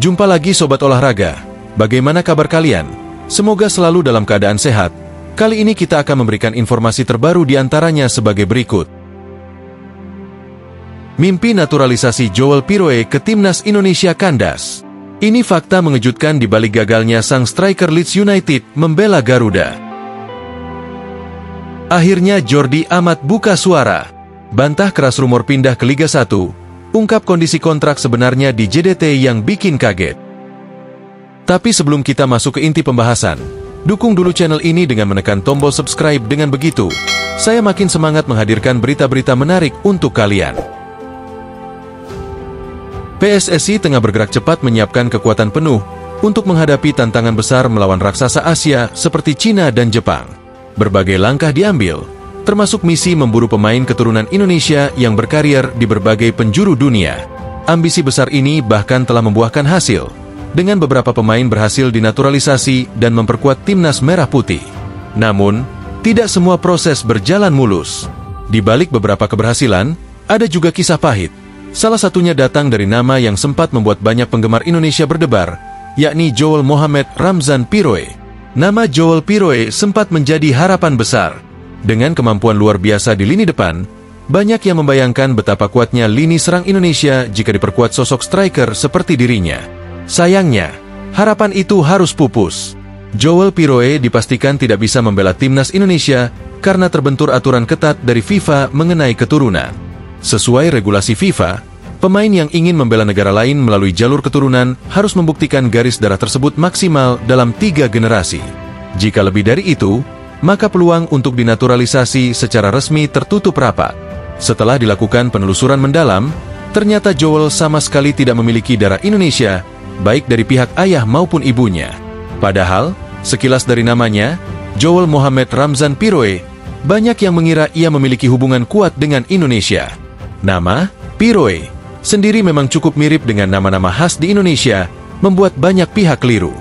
Jumpa lagi Sobat Olahraga. Bagaimana kabar kalian? Semoga selalu dalam keadaan sehat. Kali ini kita akan memberikan informasi terbaru di antaranya sebagai berikut. Mimpi naturalisasi Joel Piroe ke Timnas Indonesia kandas. Ini fakta mengejutkan di balik gagalnya sang striker Leeds United membela Garuda. Akhirnya Jordi Amat buka suara. Bantah keras rumor pindah ke Liga 1. Ungkap kondisi kontrak sebenarnya di JDT yang bikin kaget. Tapi sebelum kita masuk ke inti pembahasan, dukung dulu channel ini dengan menekan tombol subscribe. Dengan begitu, saya makin semangat menghadirkan berita-berita menarik untuk kalian. PSSI tengah bergerak cepat menyiapkan kekuatan penuh untuk menghadapi tantangan besar melawan raksasa Asia seperti Cina dan Jepang. Berbagai langkah diambil, termasuk misi memburu pemain keturunan Indonesia yang berkarir di berbagai penjuru dunia. Ambisi besar ini bahkan telah membuahkan hasil, dengan beberapa pemain berhasil dinaturalisasi dan memperkuat timnas merah putih. Namun, tidak semua proses berjalan mulus. Di balik beberapa keberhasilan, ada juga kisah pahit. Salah satunya datang dari nama yang sempat membuat banyak penggemar Indonesia berdebar, yakni Joel Mohamed Ramzan Piroe. Nama Joel Piroe sempat menjadi harapan besar. Dengan kemampuan luar biasa di lini depan, banyak yang membayangkan betapa kuatnya lini serang Indonesia jika diperkuat sosok striker seperti dirinya. Sayangnya, harapan itu harus pupus. Joel Piroe dipastikan tidak bisa membela timnas Indonesia karena terbentur aturan ketat dari FIFA mengenai keturunan. Sesuai regulasi FIFA, pemain yang ingin membela negara lain melalui jalur keturunan harus membuktikan garis darah tersebut maksimal dalam 3 generasi. Jika lebih dari itu, maka peluang untuk dinaturalisasi secara resmi tertutup rapat. Setelah dilakukan penelusuran mendalam, ternyata Joel sama sekali tidak memiliki darah Indonesia, baik dari pihak ayah maupun ibunya. Padahal, sekilas dari namanya, Joel Mohamed Ramzan Piroe, banyak yang mengira ia memiliki hubungan kuat dengan Indonesia. Nama, Piroe, sendiri memang cukup mirip dengan nama-nama khas di Indonesia, membuat banyak pihak keliru.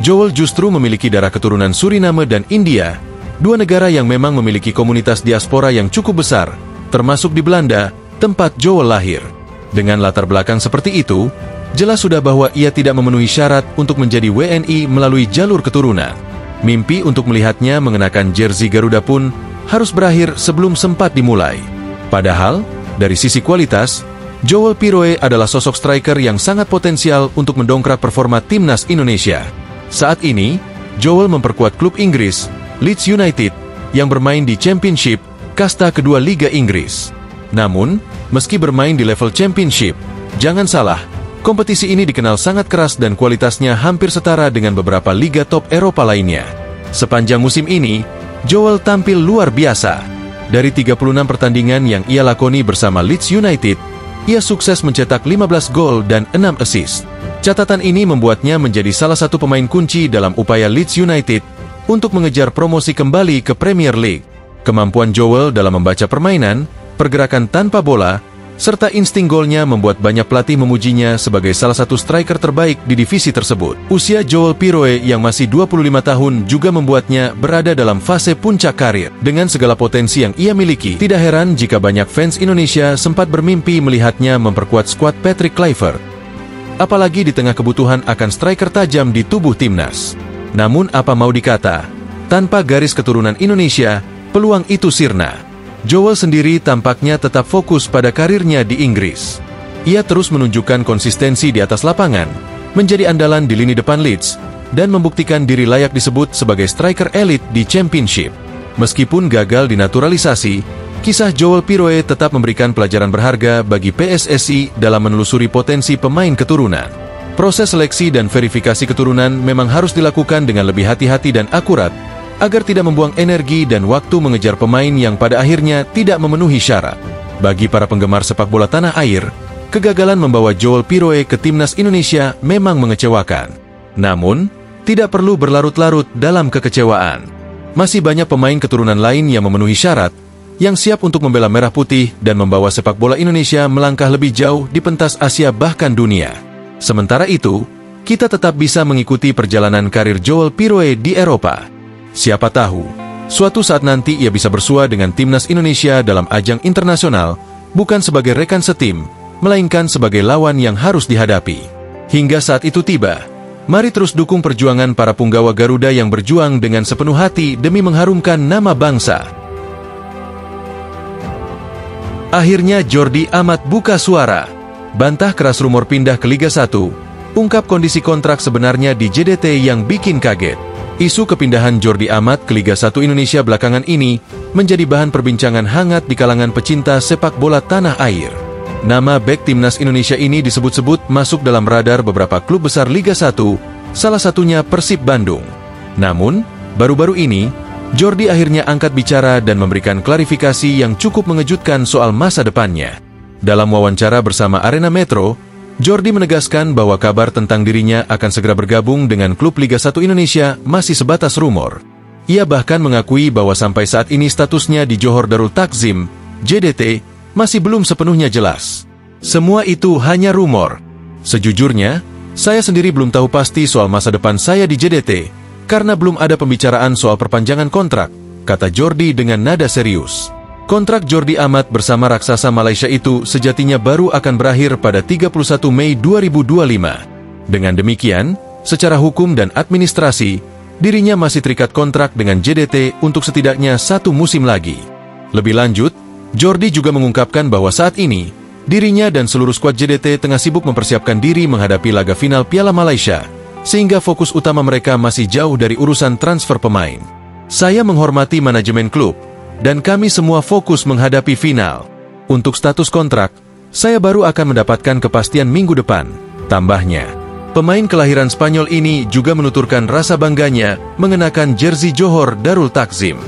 Joel justru memiliki darah keturunan Suriname dan India, 2 negara yang memang memiliki komunitas diaspora yang cukup besar, termasuk di Belanda, tempat Joel lahir. Dengan latar belakang seperti itu, jelas sudah bahwa ia tidak memenuhi syarat untuk menjadi WNI melalui jalur keturunan. Mimpi untuk melihatnya mengenakan jersey Garuda pun harus berakhir sebelum sempat dimulai. Padahal, dari sisi kualitas, Joel Piroe adalah sosok striker yang sangat potensial untuk mendongkrak performa timnas Indonesia. Saat ini, Joel memperkuat klub Inggris, Leeds United, yang bermain di Championship, kasta kedua Liga Inggris. Namun, meski bermain di level Championship, jangan salah, kompetisi ini dikenal sangat keras dan kualitasnya hampir setara dengan beberapa liga top Eropa lainnya. Sepanjang musim ini, Joel tampil luar biasa. Dari 36 pertandingan yang ia lakoni bersama Leeds United, ia sukses mencetak 15 gol dan 6 assist. Catatan ini membuatnya menjadi salah satu pemain kunci dalam upaya Leeds United untuk mengejar promosi kembali ke Premier League. Kemampuan Joel dalam membaca permainan, pergerakan tanpa bola, serta insting golnya membuat banyak pelatih memujinya sebagai salah satu striker terbaik di divisi tersebut. Usia Joel Piroe yang masih 25 tahun juga membuatnya berada dalam fase puncak karir. Dengan segala potensi yang ia miliki, tidak heran jika banyak fans Indonesia sempat bermimpi melihatnya memperkuat skuad Patrick Kluivert. Apalagi di tengah kebutuhan akan striker tajam di tubuh timnas. Namun apa mau dikata, tanpa garis keturunan Indonesia, peluang itu sirna. Joel sendiri tampaknya tetap fokus pada karirnya di Inggris. Ia terus menunjukkan konsistensi di atas lapangan, menjadi andalan di lini depan Leeds, dan membuktikan diri layak disebut sebagai striker elit di Championship. Meskipun gagal dinaturalisasi, kisah Joel Piroe tetap memberikan pelajaran berharga bagi PSSI dalam menelusuri potensi pemain keturunan. Proses seleksi dan verifikasi keturunan memang harus dilakukan dengan lebih hati-hati dan akurat, agar tidak membuang energi dan waktu mengejar pemain yang pada akhirnya tidak memenuhi syarat. Bagi para penggemar sepak bola tanah air, kegagalan membawa Joel Piroe ke timnas Indonesia memang mengecewakan. Namun, tidak perlu berlarut-larut dalam kekecewaan. Masih banyak pemain keturunan lain yang memenuhi syarat, yang siap untuk membela merah putih dan membawa sepak bola Indonesia melangkah lebih jauh di pentas Asia bahkan dunia. Sementara itu, kita tetap bisa mengikuti perjalanan karir Joel Piroe di Eropa. Siapa tahu, suatu saat nanti ia bisa bersua dengan timnas Indonesia dalam ajang internasional, bukan sebagai rekan setim, melainkan sebagai lawan yang harus dihadapi. Hingga saat itu tiba, mari terus dukung perjuangan para punggawa Garuda yang berjuang dengan sepenuh hati demi mengharumkan nama bangsa. Akhirnya Jordi Amat buka suara, bantah keras rumor pindah ke Liga 1, ungkap kondisi kontrak sebenarnya di JDT yang bikin kaget. Isu kepindahan Jordi Amat ke Liga 1 Indonesia belakangan ini menjadi bahan perbincangan hangat di kalangan pecinta sepak bola tanah air. Nama bek timnas Indonesia ini disebut-sebut masuk dalam radar beberapa klub besar Liga 1, salah satunya Persib Bandung. Namun, baru-baru ini, Jordi akhirnya angkat bicara dan memberikan klarifikasi yang cukup mengejutkan soal masa depannya. Dalam wawancara bersama Arena Metro, Jordi menegaskan bahwa kabar tentang dirinya akan segera bergabung dengan klub Liga 1 Indonesia masih sebatas rumor. Ia bahkan mengakui bahwa sampai saat ini statusnya di Johor Darul Takzim, JDT, masih belum sepenuhnya jelas. Semua itu hanya rumor. Sejujurnya, saya sendiri belum tahu pasti soal masa depan saya di JDT, karena belum ada pembicaraan soal perpanjangan kontrak, kata Jordi dengan nada serius. Kontrak Jordi Amat bersama raksasa Malaysia itu sejatinya baru akan berakhir pada 31 Mei 2025. Dengan demikian, secara hukum dan administrasi, dirinya masih terikat kontrak dengan JDT untuk setidaknya 1 musim lagi. Lebih lanjut, Jordi juga mengungkapkan bahwa saat ini, dirinya dan seluruh skuad JDT tengah sibuk mempersiapkan diri menghadapi laga final Piala Malaysia, sehingga fokus utama mereka masih jauh dari urusan transfer pemain. Saya menghormati manajemen klub, dan kami semua fokus menghadapi final. Untuk status kontrak, saya baru akan mendapatkan kepastian minggu depan, tambahnya. Pemain kelahiran Spanyol ini juga menuturkan rasa bangganya mengenakan jersey Johor Darul Takzim.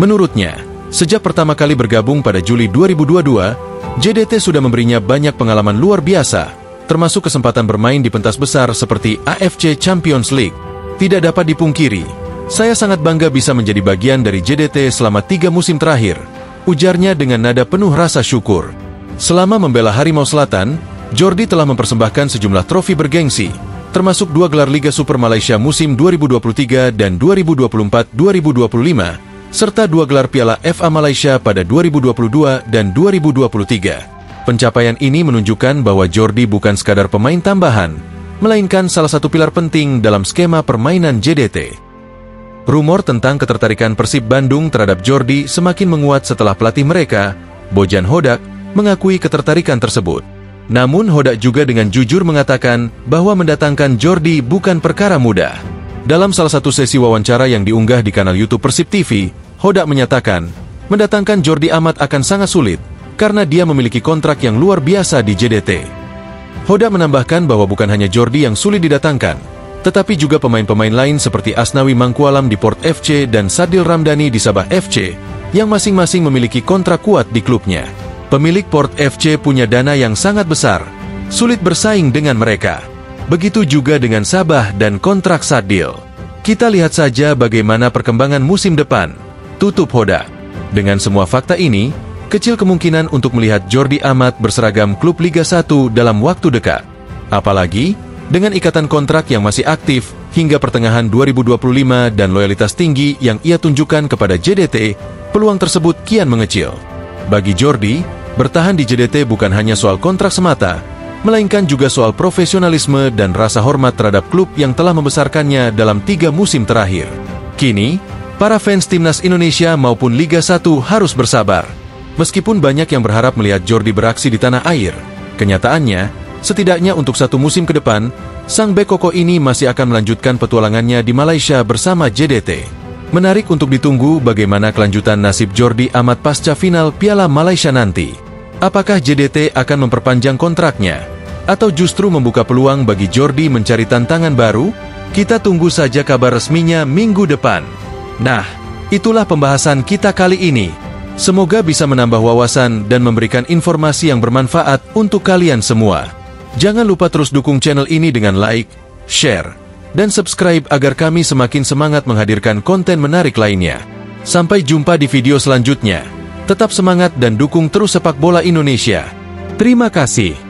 Menurutnya, sejak pertama kali bergabung pada Juli 2022, JDT sudah memberinya banyak pengalaman luar biasa, termasuk kesempatan bermain di pentas besar seperti AFC Champions League. Tidak dapat dipungkiri, saya sangat bangga bisa menjadi bagian dari JDT selama 3 musim terakhir, ujarnya dengan nada penuh rasa syukur. Selama membela Harimau Selatan, Jordi telah mempersembahkan sejumlah trofi bergengsi, termasuk 2 gelar Liga Super Malaysia musim 2023 dan 2024-2025, serta 2 gelar Piala FA Malaysia pada 2022 dan 2023. Pencapaian ini menunjukkan bahwa Jordi bukan sekadar pemain tambahan, melainkan salah satu pilar penting dalam skema permainan JDT. Rumor tentang ketertarikan Persib Bandung terhadap Jordi semakin menguat setelah pelatih mereka, Bojan Hodak, mengakui ketertarikan tersebut. Namun Hodak juga dengan jujur mengatakan bahwa mendatangkan Jordi bukan perkara mudah. Dalam salah satu sesi wawancara yang diunggah di kanal YouTube Persib TV, Hodak menyatakan, mendatangkan Jordi Amat akan sangat sulit, karena dia memiliki kontrak yang luar biasa di JDT. Hodak menambahkan bahwa bukan hanya Jordi yang sulit didatangkan, tetapi juga pemain-pemain lain seperti Asnawi Mangkualam di Port FC dan Sadil Ramdhani di Sabah FC, yang masing-masing memiliki kontrak kuat di klubnya. Pemilik Port FC punya dana yang sangat besar, sulit bersaing dengan mereka. Begitu juga dengan Sabah dan kontrak Sadil. Kita lihat saja bagaimana perkembangan musim depan, tutup Hodak. Dengan semua fakta ini, kecil kemungkinan untuk melihat Jordi Amat berseragam klub Liga 1 dalam waktu dekat. Apalagi, dengan ikatan kontrak yang masih aktif hingga pertengahan 2025 dan loyalitas tinggi yang ia tunjukkan kepada JDT, peluang tersebut kian mengecil. Bagi Jordi, bertahan di JDT bukan hanya soal kontrak semata, melainkan juga soal profesionalisme dan rasa hormat terhadap klub yang telah membesarkannya dalam 3 musim terakhir. Kini, para fans timnas Indonesia maupun Liga 1 harus bersabar. Meskipun banyak yang berharap melihat Jordi beraksi di tanah air, kenyataannya, setidaknya untuk 1 musim ke depan, sang bek kokoh ini masih akan melanjutkan petualangannya di Malaysia bersama JDT. Menarik untuk ditunggu bagaimana kelanjutan nasib Jordi Amat pasca final Piala Malaysia nanti. Apakah JDT akan memperpanjang kontraknya? Atau justru membuka peluang bagi Jordi mencari tantangan baru? Kita tunggu saja kabar resminya minggu depan. Nah, itulah pembahasan kita kali ini. Semoga bisa menambah wawasan dan memberikan informasi yang bermanfaat untuk kalian semua. Jangan lupa terus dukung channel ini dengan like, share, dan subscribe agar kami semakin semangat menghadirkan konten menarik lainnya. Sampai jumpa di video selanjutnya. Tetap semangat dan dukung terus sepak bola Indonesia. Terima kasih.